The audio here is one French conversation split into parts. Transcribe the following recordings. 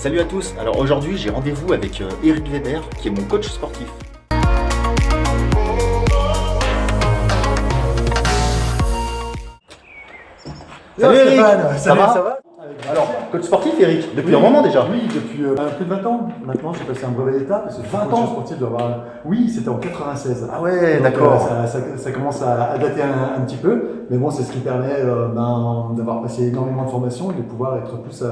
Salut à tous, alors aujourd'hui j'ai rendez-vous avec Eric Weber qui est mon coach sportif. Salut Eric, ça va? Alors, coach sportif Eric, depuis un moment déjà? Oui, depuis plus de 20 ans. Maintenant, j'ai passé un brevet d'État. Parce que 20 ans sportif doit avoir... Oui, c'était en 96. Ah ouais, donc, d'accord. Ça commence à dater un petit peu. Mais bon, c'est ce qui permet d'avoir passé énormément de formations et de pouvoir être plus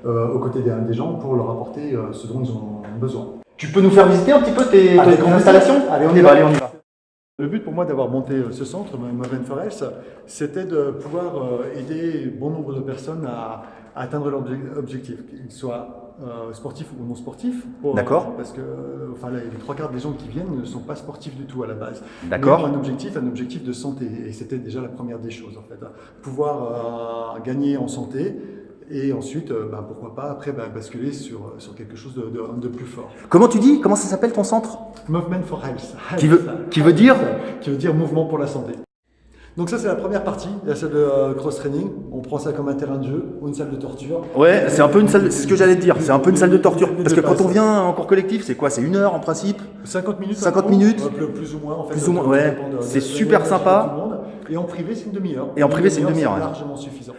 aux côtés des gens pour leur apporter ce dont ils ont besoin. Tu peux nous faire visiter un petit peu tes installations? Allez, on y va. Le but pour moi d'avoir monté ce centre, Movement for Health, c'était de pouvoir aider bon nombre de personnes à atteindre leur objectif, qu'ils soient sportifs ou non sportifs. D'accord. Parce que les trois quarts des gens qui viennent ne sont pas sportifs du tout à la base. D'accord. Ils ont un objectif de santé, et c'était déjà la première des choses en fait. Pouvoir gagner en santé. Et ensuite, pourquoi pas après basculer sur quelque chose de plus fort. Comment tu dis? Comment ça s'appelle ton centre? Movement for Health. Qui veut dire? Qui veut dire mouvement pour la santé. Donc ça c'est la première partie, la salle de cross-training. On prend ça comme un terrain de jeu ou une salle de torture. Ouais, c'est un peu une salle, c'est ce que j'allais te dire, c'est un peu une salle de torture. Parce que quand on vient en cours collectif, c'est quoi? C'est 1 heure en principe? 50 minutes. 50 minutes. Plus ou moins en fait. Plus ou moins, ouais. C'est super sympa. Et en privé c'est une demi-heure. Et en privé c'est une demi-heure. C'est largement suffisant.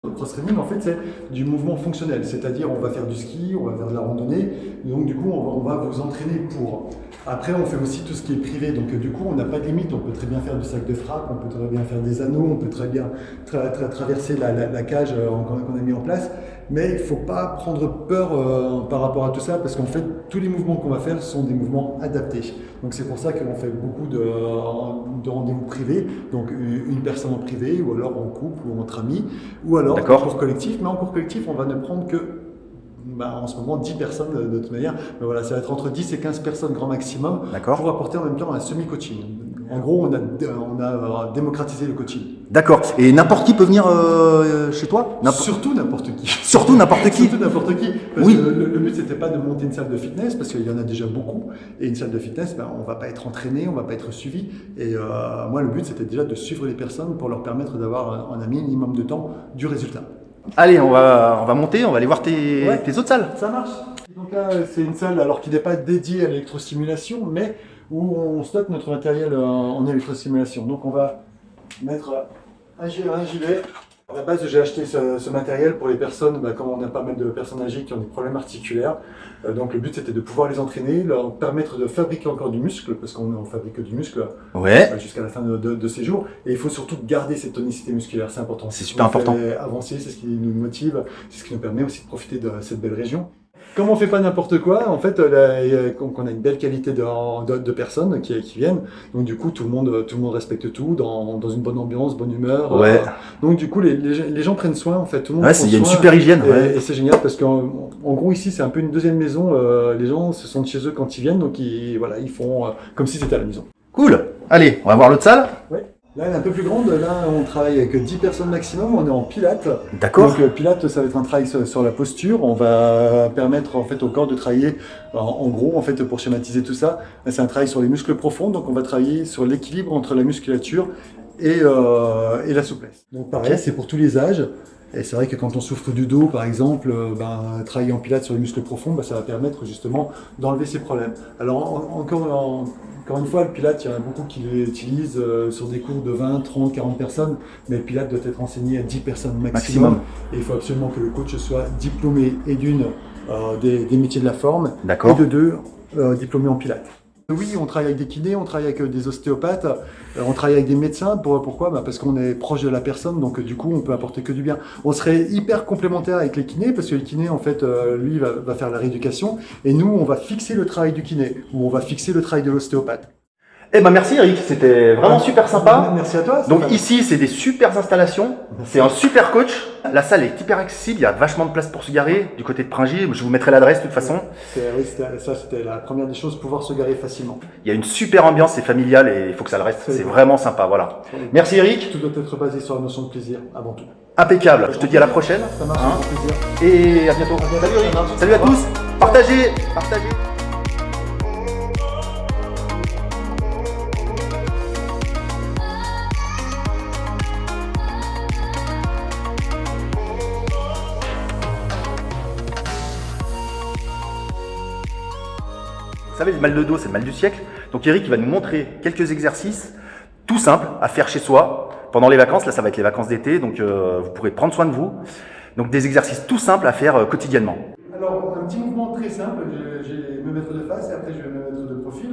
Le cross-training, en fait, c'est du mouvement fonctionnel, c'est-à-dire on va faire du ski, on va faire de la randonnée, et donc du coup, on va vous entraîner pour. Après, on fait aussi tout ce qui est privé, donc du coup, on n'a pas de limite, on peut très bien faire du sac de frappe, on peut très bien faire des anneaux, on peut très bien traverser la cage qu'on a mis en place, mais il ne faut pas prendre peur par rapport à tout ça, parce qu'en fait, tous les mouvements qu'on va faire sont des mouvements adaptés. Donc c'est pour ça qu'on fait beaucoup de rendez-vous privés, donc une personne en privé, ou alors en couple, ou entre amis, ou alors en cours collectif, mais en cours collectif, on va ne prendre que en ce moment 10 personnes de toute manière, mais voilà, ça va être entre 10 et 15 personnes grand maximum pour apporter en même temps un semi-coaching. En gros, on a démocratisé le coaching. D'accord. Et n'importe qui peut venir chez toi? Surtout n'importe qui. Surtout n'importe qui. Surtout n'importe qui. Parce oui. que le but, c'était pas de monter une salle de fitness, parce qu'il y en a déjà beaucoup. Et une salle de fitness, on va pas être entraîné, on va pas être suivi. Et moi, le but, c'était déjà de suivre les personnes pour leur permettre d'avoir un minimum de temps du résultat. Allez, on va monter, on va aller voir tes autres salles. Ça marche. Donc là, c'est une salle alors qui n'est pas dédiée à l'électrostimulation, mais où on stocke notre matériel en électrostimulation. Donc on va mettre un gilet. À la base, j'ai acheté ce matériel pour les personnes, comme on a pas mal de personnes âgées qui ont des problèmes articulaires. Donc le but, c'était de pouvoir les entraîner, leur permettre de fabriquer encore du muscle, parce qu'on fabrique du muscle jusqu'à la fin de ces jours. Et il faut surtout garder cette tonicité musculaire, c'est important. C'est super important. Avancer, c'est ce qui nous motive, c'est ce qui nous permet aussi de profiter de cette belle région. Comme on ne fait pas n'importe quoi, en fait, on a une belle qualité de personnes qui viennent. Donc du coup, tout le monde respecte tout, dans une bonne ambiance, bonne humeur. Ouais. Donc du coup, les gens prennent soin, en fait. Tout le monde il y a une super hygiène. Et c'est génial parce qu'en gros, ici, c'est un peu une deuxième maison. Les gens se sentent chez eux quand ils viennent, donc ils font comme si c'était à la maison. Cool. Allez, on va voir l'autre salle. Ouais. Là, elle est un peu plus grande. Là, on travaille avec 10 personnes maximum. On est en pilates. D'accord. Donc, pilates, ça va être un travail sur la posture. On va permettre en fait au corps de travailler. En gros, en fait, pour schématiser tout ça, c'est un travail sur les muscles profonds. Donc, on va travailler sur l'équilibre entre la musculature et la souplesse. Donc, pareil, c'est pour tous les âges. Et c'est vrai que quand on souffre du dos, par exemple, travailler en pilates sur les muscles profonds, ça va permettre justement d'enlever ces problèmes. Alors, encore une fois, le Pilates, il y en a beaucoup qui l'utilisent sur des cours de 20, 30, 40 personnes, mais le Pilates doit être enseigné à 10 personnes maximum. Et il faut absolument que le coach soit diplômé et des métiers de la forme, et de deux, diplômé en Pilates. Oui, on travaille avec des kinés, on travaille avec des ostéopathes, on travaille avec des médecins. Pourquoi? Parce qu'on est proche de la personne, donc du coup, on peut apporter que du bien. On serait hyper complémentaire avec les kinés, parce que le kiné, en fait, lui, va faire la rééducation, et nous, on va fixer le travail du kiné, ou on va fixer le travail de l'ostéopathe. Eh ben merci Eric, c'était vraiment super sympa. Merci à toi. Donc ici, c'est des super installations, c'est un super coach. La salle est hyper accessible, il y a vachement de place pour se garer du côté de Pringy. Je vous mettrai l'adresse de toute façon. Oui, c'était la première des choses, pouvoir se garer facilement. Il y a une super ambiance, c'est familial et il faut que ça le reste. C'est vraiment sympa, voilà. Merci Eric. Tout doit être basé sur la notion de plaisir avant tout. Impeccable. Je te dis à la prochaine. Ça marche, plaisir. Et à bientôt. Salut Eric. Salut à tous. Partagez. savez, le mal de dos, c'est le mal du siècle. Donc Eric, il va nous montrer quelques exercices tout simples à faire chez soi pendant les vacances. Là, ça va être les vacances d'été, donc vous pourrez prendre soin de vous. Donc des exercices tout simples à faire quotidiennement. Alors, un petit mouvement très simple, je vais me mettre de face et après je vais me mettre de profil.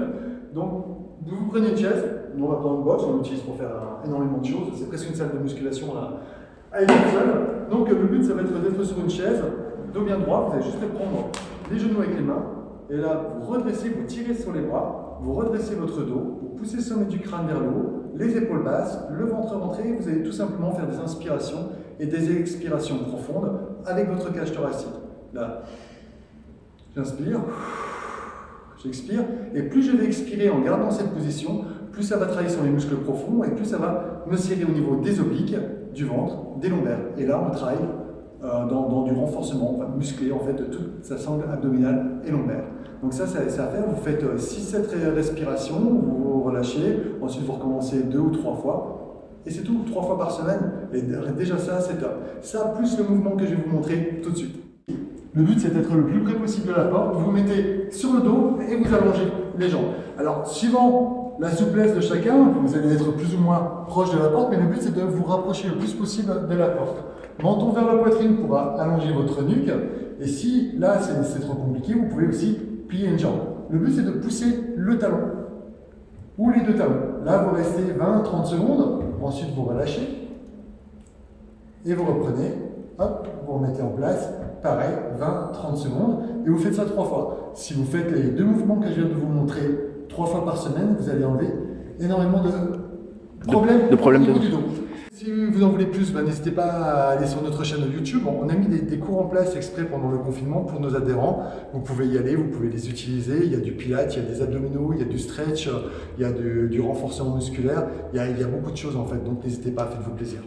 Donc, vous prenez une chaise, nous on va prendre une box, on l'utilise pour faire énormément de choses, c'est presque une salle de musculation à elle seule. Donc, le but ça va être d'être sur une chaise, dos bien droit, vous allez juste prendre les genoux avec les mains, et là vous redressez, vous tirez sur les bras, vous redressez votre dos, vous poussez le sommet du crâne vers le haut, les épaules basses, le ventre rentré, vous allez tout simplement faire des inspirations et des expirations profondes avec votre cage thoracique. Là, j'inspire, j'expire, et plus je vais expirer en gardant cette position, plus ça va travailler sur les muscles profonds et plus ça va me serrer au niveau des obliques, du ventre, des lombaires. Et là, on travaille dans du renforcement, on va muscler en fait toute sa sangle abdominale et lombaire. Donc ça, c'est à faire. Vous faites 6-7 respirations, vous vous relâchez, ensuite vous recommencez 2 ou 3 fois. Et c'est tout, 3 fois par semaine. Et déjà ça, c'est top. Ça, plus le mouvement que je vais vous montrer tout de suite. Le but, c'est d'être le plus près possible de la porte. Vous vous mettez sur le dos et vous allongez les jambes. Alors, suivant la souplesse de chacun, vous allez être plus ou moins proche de la porte, mais le but, c'est de vous rapprocher le plus possible de la porte. Menton vers la poitrine pour allonger votre nuque. Et si, là, c'est trop compliqué, vous pouvez aussi plier une jambe. Le but, c'est de pousser le talon ou les deux talons. Là, vous restez 20-30 secondes. Ensuite, vous relâchez et vous reprenez. Hop, vous remettez en place. Pareil, 20-30 secondes, et vous faites ça 3 fois. Si vous faites les 2 mouvements que je viens de vous montrer 3 fois par semaine, vous allez enlever énormément de problèmes au niveau du dos. Si vous en voulez plus, n'hésitez pas à aller sur notre chaîne YouTube. On a mis des cours en place exprès pendant le confinement pour nos adhérents. Vous pouvez y aller, vous pouvez les utiliser. Il y a du pilates, il y a des abdominaux, il y a du stretch, il y a du renforcement musculaire. Il y a beaucoup de choses en fait, donc n'hésitez pas, faites-vous plaisir.